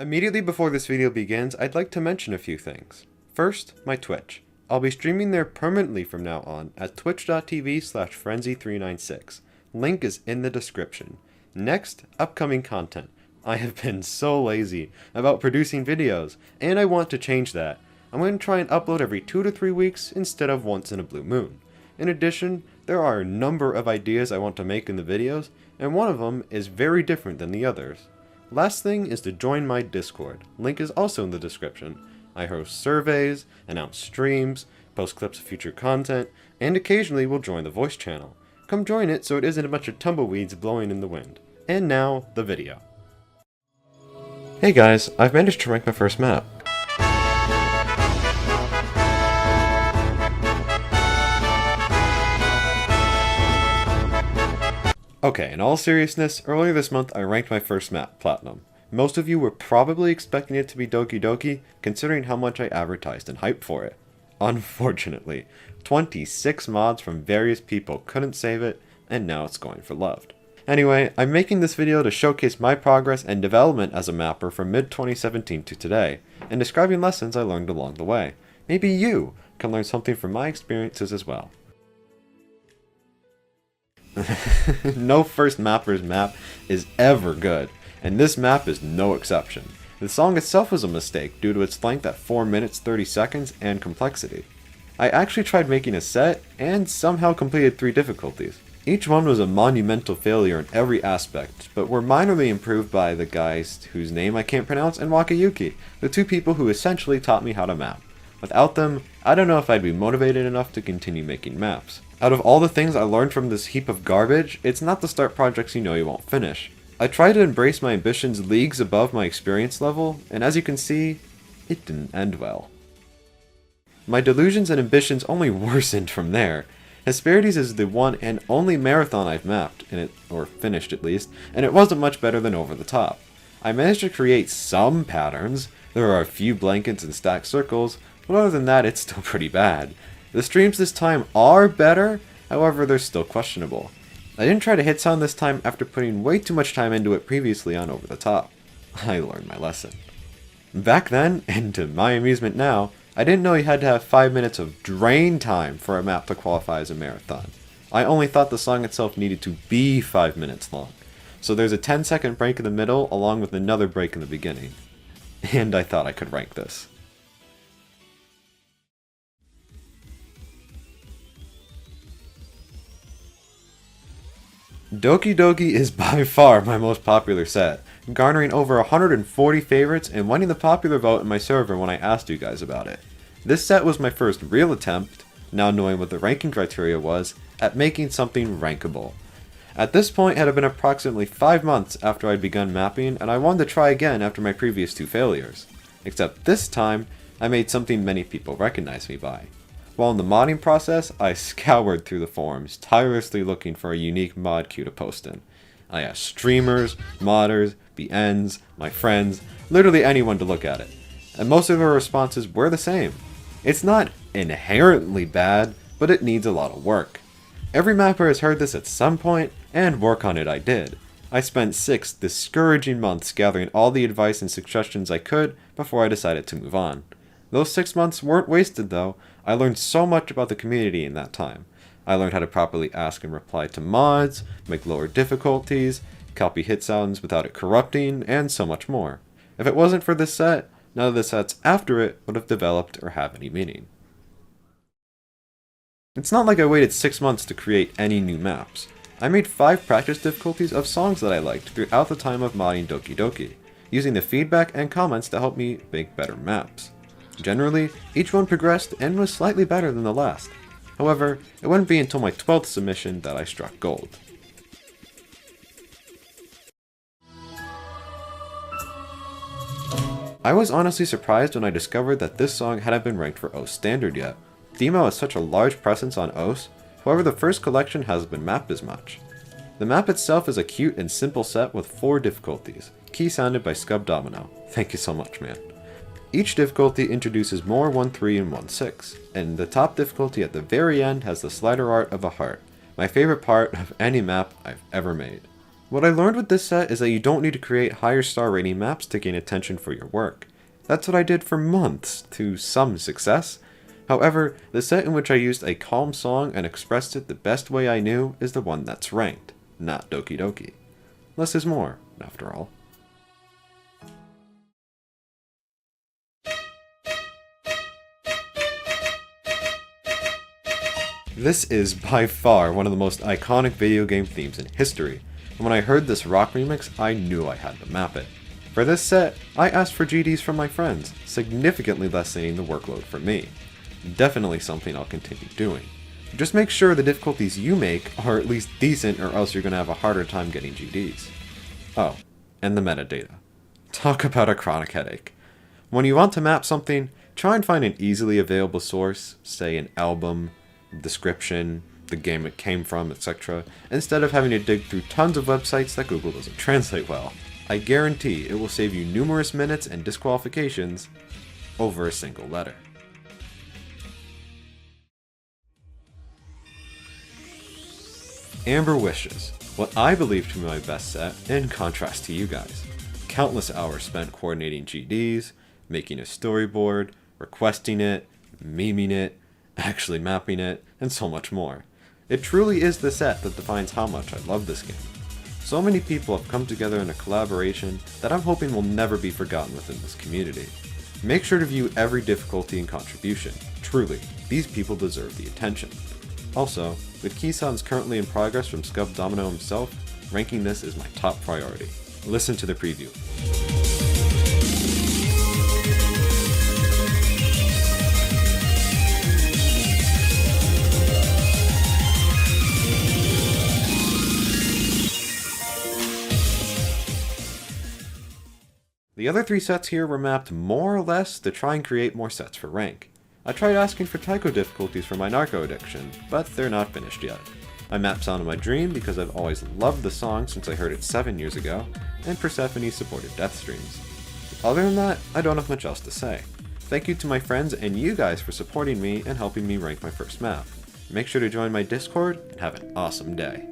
Immediately before this video begins, I'd like to mention a few things. First, my Twitch. I'll be streaming there permanently from now on at twitch.tv/frenzy396. Link is in the description. Next, upcoming content. I have been so lazy about producing videos, and I want to change that. I'm going to try and upload every 2 to 3 weeks instead of once in a blue moon. In addition, there are a number of ideas I want to make in the videos, and one of them is very different than the others. Last thing is to join my Discord. Link is also in the description. I host surveys, announce streams, post clips of future content, and occasionally will join the voice channel. Come join it so it isn't a bunch of tumbleweeds blowing in the wind. And now, the video. Hey guys, I've managed to rank my first map. Okay, in all seriousness, earlier this month I ranked my first map, Platinum. Most of you were probably expecting it to be Doki Doki, considering how much I advertised and hyped for it. Unfortunately, 26 mods from various people couldn't save it, and now it's going for Loved. Anyway, I'm making this video to showcase my progress and development as a mapper from mid-2017 to today, and describing lessons I learned along the way. Maybe you can learn something from my experiences as well. No first mapper's map is ever good, and this map is no exception. The song itself was a mistake due to its length at 4 minutes 30 seconds and complexity. I actually tried making a set and somehow completed 3 difficulties. Each one was a monumental failure in every aspect, but were minorly improved by the guys whose name I can't pronounce and Wakayuki, the 2 people who essentially taught me how to map. Without them, I don't know if I'd be motivated enough to continue making maps. Out of all the things I learned from this heap of garbage, it's not to start projects you know you won't finish. I tried to embrace my ambitions leagues above my experience level, and as you can see, it didn't end well. My delusions and ambitions only worsened from there. Hesperides is the one and only marathon I've mapped, or finished at least, and it wasn't much better than Over the Top. I managed to create some patterns, there are a few blankets and stacked circles, but other than that it's still pretty bad. The streams this time are better, however they're still questionable. I didn't try to hit sound this time after putting way too much time into it previously on Over the Top. I learned my lesson. Back then, and to my amusement now, I didn't know you had to have 5 minutes of drain time for a map to qualify as a marathon. I only thought the song itself needed to be 5 minutes long. So there's a 10-second break in the middle along with another break in the beginning. And I thought I could rank this. Doki Doki is by far my most popular set, garnering over 140 favorites and winning the popular vote in my server when I asked you guys about it. This set was my first real attempt, now knowing what the ranking criteria was, at making something rankable. At this point it had been approximately 5 months after I'd begun mapping, and I wanted to try again after my previous 2 failures. Except this time, I made something many people recognize me by. While in the modding process, I scoured through the forums, tirelessly looking for a unique mod queue to post in. I asked streamers, modders, BNs, my friends, literally anyone to look at it. And most of their responses were the same. It's not inherently bad, but it needs a lot of work. Every mapper has heard this at some point, and work on it I did. I spent 6 discouraging months gathering all the advice and suggestions I could before I decided to move on. Those 6 months weren't wasted though. I learned so much about the community in that time. I learned how to properly ask and reply to mods, make lower difficulties, copy hit sounds without it corrupting, and so much more. If it wasn't for this set, none of the sets after it would have developed or have any meaning. It's not like I waited 6 months to create any new maps. I made 5 practice difficulties of songs that I liked throughout the time of modding Doki Doki, using the feedback and comments to help me make better maps. Generally, each one progressed and was slightly better than the last. However, it wouldn't be until my 12th submission that I struck gold. I was honestly surprised when I discovered that this song hadn't been ranked for OS standard yet. Demo has such a large presence on OS, however the first collection hasn't been mapped as much. The map itself is a cute and simple set with 4 difficulties, key sounded by Scub Domino. Thank you so much, man. Each difficulty introduces more 1-3 and 1-6, and the top difficulty at the very end has the slider art of a heart, my favorite part of any map I've ever made. What I learned with this set is that you don't need to create higher star rating maps to gain attention for your work. That's what I did for months, to some success. However, the set in which I used a calm song and expressed it the best way I knew is the one that's ranked, not Doki Doki. Less is more, after all. This is by far one of the most iconic video game themes in history, and when I heard this rock remix, I knew I had to map it. For this set, I asked for GDs from my friends, significantly lessening the workload for me. Definitely something I'll continue doing. Just make sure the difficulties you make are at least decent, or else you're going to have a harder time getting GDs. Oh, and the metadata. Talk about a chronic headache. When you want to map something, try and find an easily available source, say an album, description, the game it came from, etc., instead of having to dig through tons of websites that Google doesn't translate well. I guarantee it will save you numerous minutes and disqualifications over a single letter. Amber Wishes, what I believe to be my best set, in contrast to you guys. Countless hours spent coordinating GDs, making a storyboard, requesting it, memeing it, actually mapping it, and so much more. It truly is the set that defines how much I love this game. So many people have come together in a collaboration that I'm hoping will never be forgotten within this community. Make sure to view every difficulty and contribution. Truly, these people deserve the attention. Also, with key sounds currently in progress from Scub Domino himself, ranking this is my top priority. Listen to the preview. The other 3 sets here were mapped more or less to try and create more sets for rank. I tried asking for Taiko difficulties for my narco addiction, but they're not finished yet. I mapped Sound of My Dream because I've always loved the song since I heard it 7 years ago, and Persephone supported death streams. Other than that, I don't have much else to say. Thank you to my friends and you guys for supporting me and helping me rank my first map. Make sure to join my Discord and have an awesome day.